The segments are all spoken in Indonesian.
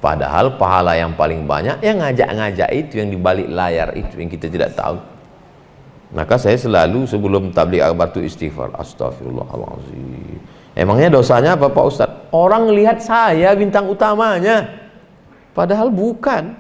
Padahal pahala yang paling banyak yang ngajak-ngajak itu, yang di balik layar itu, yang kita tidak tahu. Maka saya selalu sebelum tabligh akbar itu istighfar, astagfirullahaladzim. Emangnya dosanya apa Pak Ustadz? Orang lihat saya bintang utamanya, padahal bukan.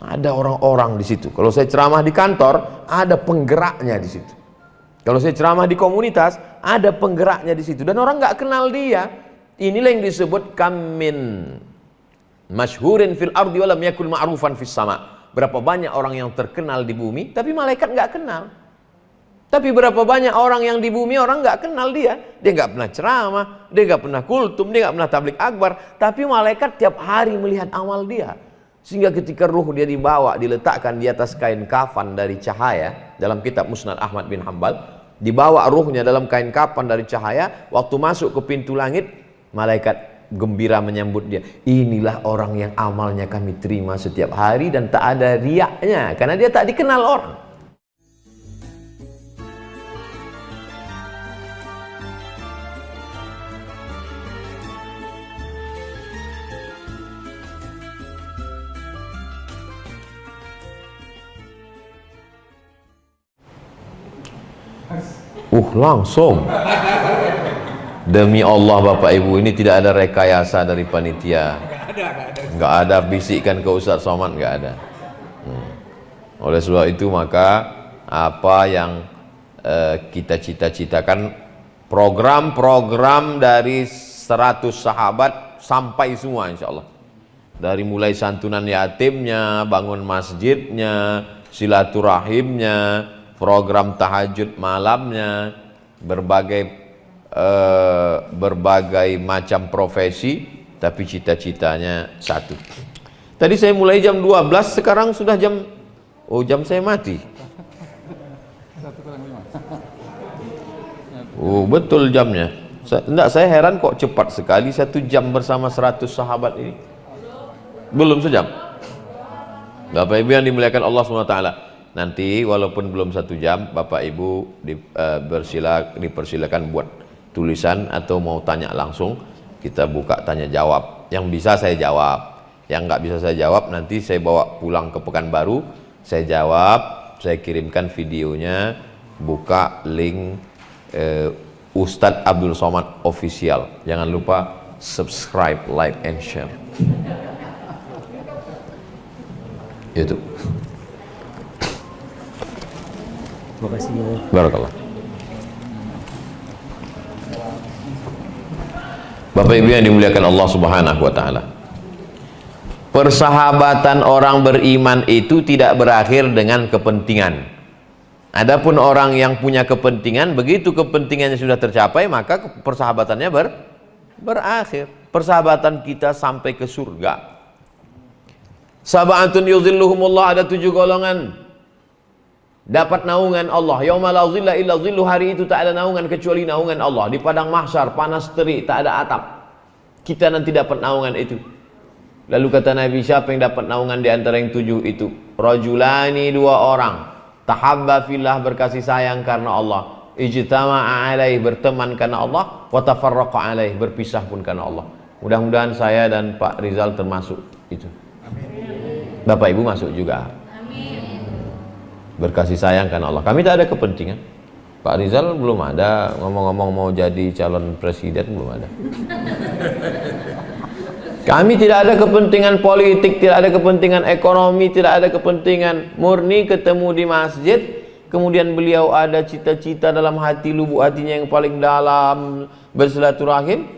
Ada orang-orang di situ. Kalau saya ceramah di kantor, ada penggeraknya di situ. Kalau saya ceramah di komunitas, ada penggeraknya di situ. Dan orang nggak kenal dia. Inilah yang disebut kamin masyhurin fil ardi walam yakul ma'rufan fis sama. Berapa banyak orang yang terkenal di bumi, tapi malaikat nggak kenal. Tapi berapa banyak orang yang di bumi, orang nggak kenal dia. Dia nggak pernah ceramah, dia nggak pernah kultum, dia nggak pernah tabligh akbar. Tapi malaikat tiap hari melihat amal dia. Sehingga ketika ruh dia dibawa, diletakkan di atas kain kafan dari cahaya, dalam kitab Musnad Ahmad bin Hambal, dibawa ruhnya dalam kain kafan dari cahaya, waktu masuk ke pintu langit, malaikat gembira menyambut dia. Inilah orang yang amalnya kami terima setiap hari dan tak ada riaknya, karena dia tak dikenal orang. Langsung. Demi Allah Bapak Ibu, ini tidak ada rekayasa dari panitia. Nggak ada bisikan ke Ustadz Somad, nggak ada. Oleh sebab itu maka apa yang kita cita-citakan, program-program dari 100 sahabat sampai semua insya Allah. Dari mulai santunan yatimnya, bangun masjidnya, silaturahimnya, program tahajud malamnya, berbagai macam profesi, tapi cita-citanya satu. Tadi saya mulai jam 12, sekarang sudah jam saya mati. Betul jamnya. Saya heran kok cepat sekali 1 jam bersama 100 sahabat ini. Belum sejam. Bapak Ibu yang dimuliakan Allah SWT, nanti walaupun belum 1 jam, Bapak Ibu dipersilakan buat tulisan atau mau tanya langsung, kita buka tanya jawab. Yang bisa saya jawab, yang nggak bisa saya jawab nanti saya bawa pulang ke Pekanbaru, saya jawab, saya kirimkan videonya, buka link Ustadz Abdul Somad Official. Jangan lupa subscribe, like, and share YouTube. Terima kasih. Barakallah. Bapak Ibu yang dimuliakan Allah Subhanahu wa taala. Persahabatan orang beriman itu tidak berakhir dengan kepentingan. Adapun orang yang punya kepentingan, begitu kepentingannya sudah tercapai, maka persahabatannya berakhir. Persahabatan kita sampai ke surga. Sab'atun yuzilluhumullah, ada 7 golongan dapat naungan Allah. Yauma la zilla illa zillu, hari itu tak ada naungan kecuali naungan Allah. Di padang mahsyar panas terik, tak ada atap. Kita nanti dapat naungan itu. Lalu kata Nabi, siapa yang dapat naungan di antara yang 7 itu? Rajulani, 2 orang, tahabba fillah, berkasih sayang karena Allah, ijtama'a alaih, berteman karena Allah, wa tafarraqa alaih, berpisah pun karena Allah. Mudah-mudahan saya dan Pak Rizal termasuk itu. Bapak Ibu masuk juga. Berkasih sayang karena Allah. Kami tak ada kepentingan. Pak Rizal belum ada ngomong-ngomong mau jadi calon presiden, belum ada. Kami tidak ada kepentingan politik, tidak ada kepentingan ekonomi, tidak ada kepentingan. Murni ketemu di masjid, kemudian beliau ada cita-cita dalam hati, lubuk hatinya yang paling dalam, bersilaturahim,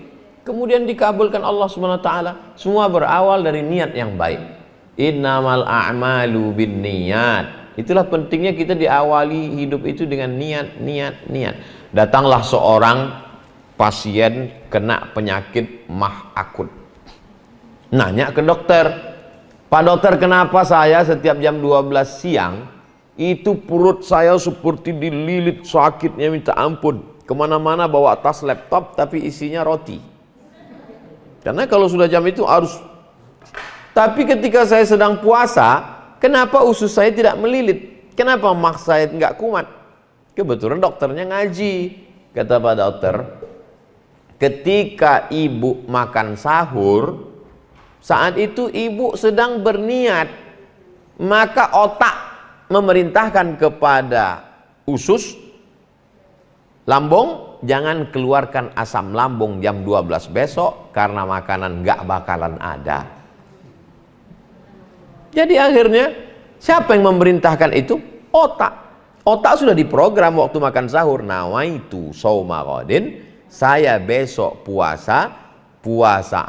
kemudian dikabulkan Allah SWT. Semua berawal dari niat yang baik. Innamal a'malu binniyat. Itulah pentingnya kita diawali hidup itu dengan niat. Datanglah seorang pasien kena penyakit mah akut. Nanya ke dokter, Pak dokter, kenapa saya setiap jam 12 siang itu perut saya seperti dililit, sakitnya minta ampun. Kemana-mana bawa tas laptop tapi isinya roti. Karena kalau sudah jam itu harus. Tapi ketika saya sedang puasa, kenapa usus saya tidak melilit? Kenapa mah saya nggak kuat? Kebetulan dokternya ngaji. Kata Pak dokter, ketika ibu makan sahur, Saat itu ibu sedang berniat, maka otak memerintahkan kepada usus, lambung, jangan keluarkan asam lambung jam 12 besok karena makanan nggak bakalan ada. Jadi akhirnya siapa yang memerintahkan itu? Otak. Otak sudah diprogram waktu makan sahur. Nawaitu shauma ghadin, saya besok puasa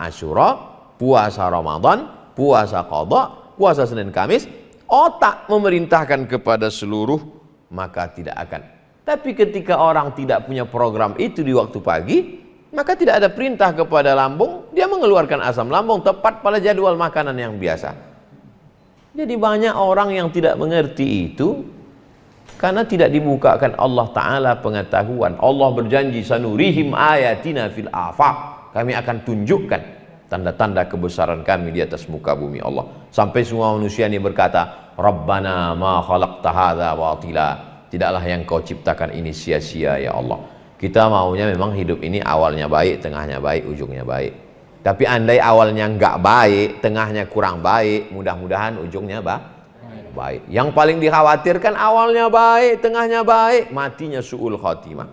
Asyura, puasa Ramadan, puasa qadha, puasa Senin Kamis. Otak memerintahkan kepada seluruh, maka tidak akan. Tapi ketika orang tidak punya program itu di waktu pagi, maka tidak ada perintah kepada lambung, dia mengeluarkan asam lambung tepat pada jadwal makanan yang biasa. Jadi banyak orang yang tidak mengerti itu karena tidak dibukakan Allah Ta'ala pengetahuan. Allah berjanji, sanurihim ayatina fil afaq, kami akan tunjukkan tanda-tanda kebesaran kami di atas muka bumi Allah. Sampai semua manusia ini berkata, Rabbana ma khalaqta hadza batila, tidaklah yang kau ciptakan ini sia-sia ya Allah. Kita maunya memang hidup ini awalnya baik, tengahnya baik, ujungnya baik. Tapi andai awalnya nggak baik, tengahnya kurang baik, mudah-mudahan ujungnya baik. Yang paling dikhawatirkan awalnya baik, tengahnya baik, matinya su'ul khotimah.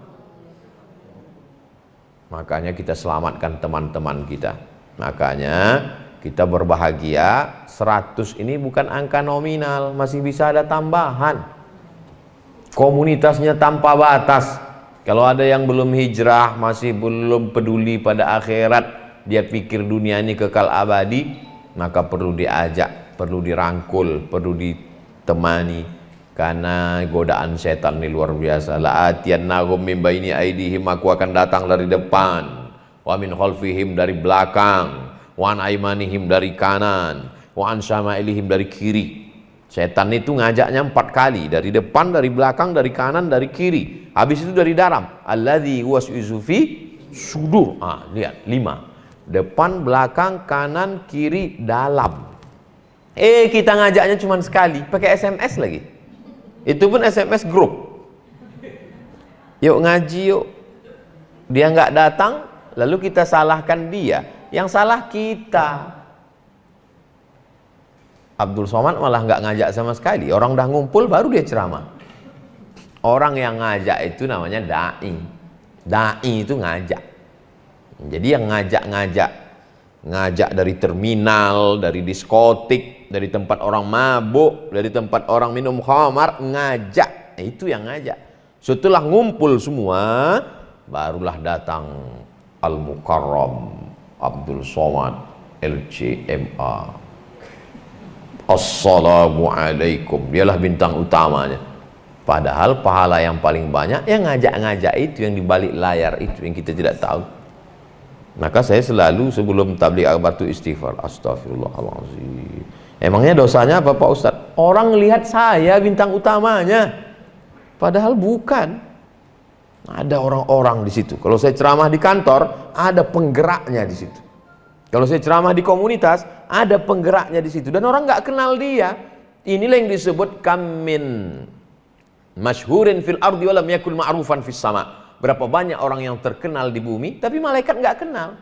Makanya kita selamatkan teman-teman kita. Makanya kita berbahagia. 100 ini bukan angka nominal, masih bisa ada tambahan. Komunitasnya tanpa batas. Kalau ada yang belum hijrah, masih belum peduli pada akhirat, dia pikir dunia ini kekal abadi, maka perlu diajak, perlu dirangkul, perlu ditemani, karena godaan setan ini luar biasa. La'atiyannahum min baini aidihim, aku akan datang dari depan, wa min khalfihim, dari belakang, wa an aimanihim, dari kanan, wa an syama'ilihim, dari kiri. Setan itu ngajaknya 4 kali, dari depan, dari belakang, dari kanan, dari kiri. Habis itu dari dalam. Alladzi waswisu fi sudur. Lihat 5. Depan, belakang, kanan, kiri, dalam. Kita ngajaknya cuma sekali, pakai SMS lagi. Itu pun SMS grup. Yuk ngaji yuk. Dia nggak datang, lalu kita salahkan dia. Yang salah kita. Abdul Somad malah nggak ngajak sama sekali. Orang udah ngumpul baru dia ceramah. Orang yang ngajak itu namanya da'i. Da'i itu ngajak. Jadi yang ngajak dari terminal, dari diskotik, dari tempat orang mabuk, dari tempat orang minum khamar, ngajak. Itu yang ngajak. Setelah ngumpul semua, barulah datang Al-Mukarram Abdul Somad LCMA. Assalamualaikum, dialah bintang utamanya. Padahal pahala yang paling banyak yang ngajak-ngajak itu, yang dibalik layar itu, yang kita tidak tahu. Maka saya selalu sebelum tabligh akbar itu istighfar, astagfirullahaladzim. Emangnya dosanya apa Pak Ustadz? Orang lihat saya bintang utamanya, padahal bukan. Ada orang-orang di situ. Kalau saya ceramah di kantor, ada penggeraknya di situ. Kalau saya ceramah di komunitas, ada penggeraknya di situ, dan orang nggak kenal dia. Inilah yang disebut kamin masyhurin fil ardi walam yakul ma'rufan fis sama. Berapa banyak orang yang terkenal di bumi, tapi malaikat nggak kenal.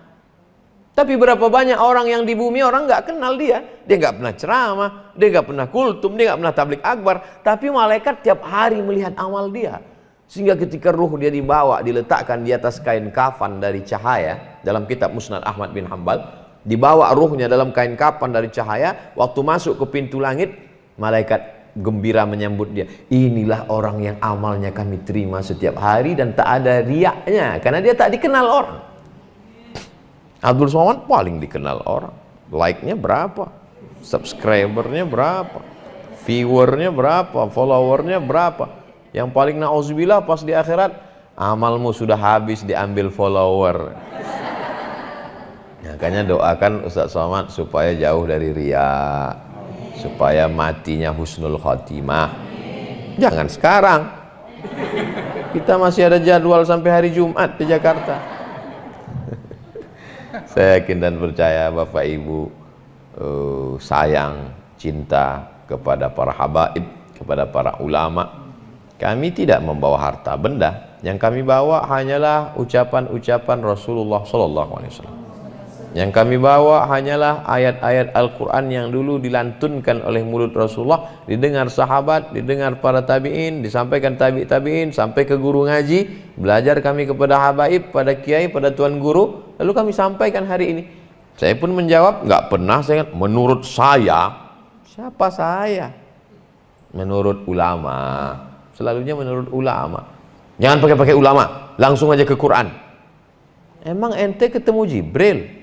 Tapi berapa banyak orang yang di bumi, orang nggak kenal dia. Dia nggak pernah ceramah, dia nggak pernah kultum, dia nggak pernah tabligh akbar, tapi malaikat tiap hari melihat amal dia. Sehingga ketika ruh dia dibawa, diletakkan di atas kain kafan dari cahaya, dalam kitab Musnad Ahmad bin Hanbal, dibawa ruhnya dalam kain kafan dari cahaya, waktu masuk ke pintu langit, malaikat gembira menyambut dia. Inilah orang yang amalnya kami terima setiap hari dan tak ada riaknya, karena dia tak dikenal orang. Abdul Somad paling dikenal orang. Like-nya berapa? Subscribernya berapa? Viewernya berapa? Followernya berapa? Yang paling na'udzubillah pas di akhirat, amalmu sudah habis diambil follower. Makanya doakan Ustaz Somad supaya jauh dari riya, supaya matinya husnul khotimah. Jangan sekarang. Kita masih ada jadwal sampai hari Jumat di Jakarta. Saya yakin dan percaya Bapak Ibu sayang, cinta kepada para habaib, kepada para ulama. Kami tidak membawa harta benda. Yang kami bawa hanyalah ucapan-ucapan Rasulullah SAW. Yang kami bawa hanyalah ayat-ayat Al-Quran yang dulu dilantunkan oleh mulut Rasulullah, didengar sahabat, didengar para tabi'in, disampaikan tabi'in, sampai ke guru ngaji, belajar kami kepada habaib, pada kiai, pada tuan guru, lalu kami sampaikan hari ini. Saya pun menjawab, nggak pernah saya, menurut saya. Siapa saya? Menurut ulama. Selalunya menurut ulama. Jangan pakai ulama, langsung aja ke Quran. Emang ente ketemu Jibril?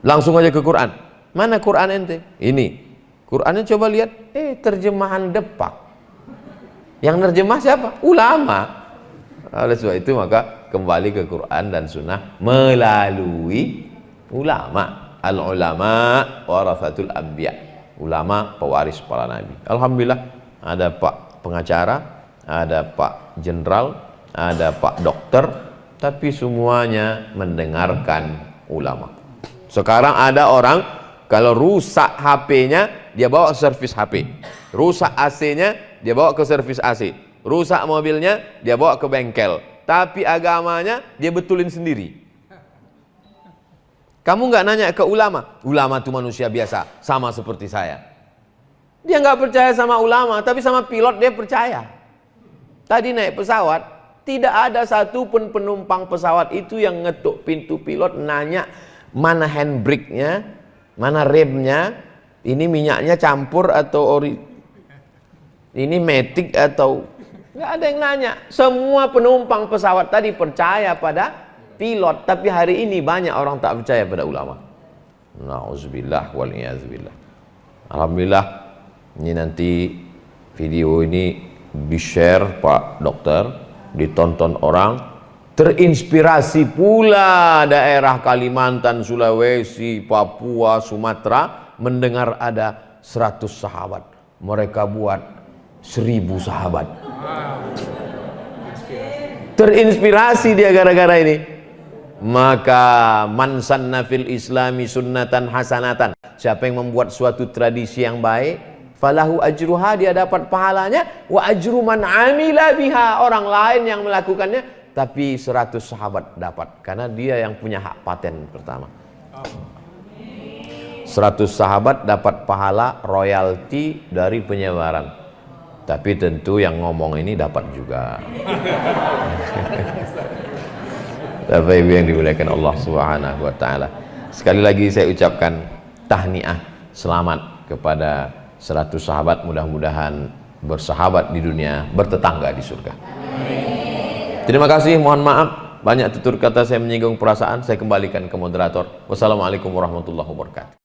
Langsung aja ke Quran. Mana Quran ente? Ini. Qurannya coba lihat. Terjemahan Depak. Yang nerjemah siapa? Ulama. Oleh sebab itu maka kembali ke Quran dan Sunnah melalui ulama. Al-ulama warathatul anbiya. Ulama pewaris para nabi. Alhamdulillah ada Pak pengacara, ada Pak jenderal, ada Pak dokter, tapi semuanya mendengarkan ulama. Sekarang ada orang kalau rusak HP-nya dia bawa ke servis HP, rusak AC-nya dia bawa ke servis AC, rusak mobilnya dia bawa ke bengkel, tapi agamanya dia betulin sendiri. Kamu nggak nanya ke ulama? Ulama itu manusia biasa, sama seperti saya. Dia nggak percaya sama ulama, tapi sama pilot dia percaya. Tadi naik pesawat, tidak ada satupun penumpang pesawat itu yang ngetuk pintu pilot nanya mana handbrake-nya, mana remnya, ini minyaknya campur atau ini matic atau, nggak ada yang nanya. Semua penumpang pesawat tadi percaya pada pilot, tapi hari ini banyak orang tak percaya pada ulama. Nauzubillah wal iyazbillah. Alhamdulillah ini nanti video ini di-share Pak Dokter, ditonton orang, terinspirasi pula daerah Kalimantan, Sulawesi, Papua, Sumatera mendengar ada 100 sahabat. Mereka buat 1000 sahabat. Terinspirasi dia gara-gara ini. Maka man sanna fil islami sunnatan hasanatan. Siapa yang membuat suatu tradisi yang baik, falahu ajruha, dia dapat pahalanya, wa ajru man amila biha, orang lain yang melakukannya tapi 100 sahabat dapat, karena dia yang punya hak paten pertama. 100 sahabat dapat pahala royalti dari penyebaran, tapi tentu yang ngomong ini dapat juga. Bapak Ibu yang dimuliakan Allah Subhanahu wa taala, sekali lagi saya ucapkan tahniah, selamat kepada 100 sahabat, mudah-mudahan bersahabat di dunia, bertetangga di surga. Terima kasih, mohon maaf banyak tutur kata saya menyinggung perasaan, saya kembalikan ke moderator. Wassalamualaikum warahmatullahi wabarakatuh.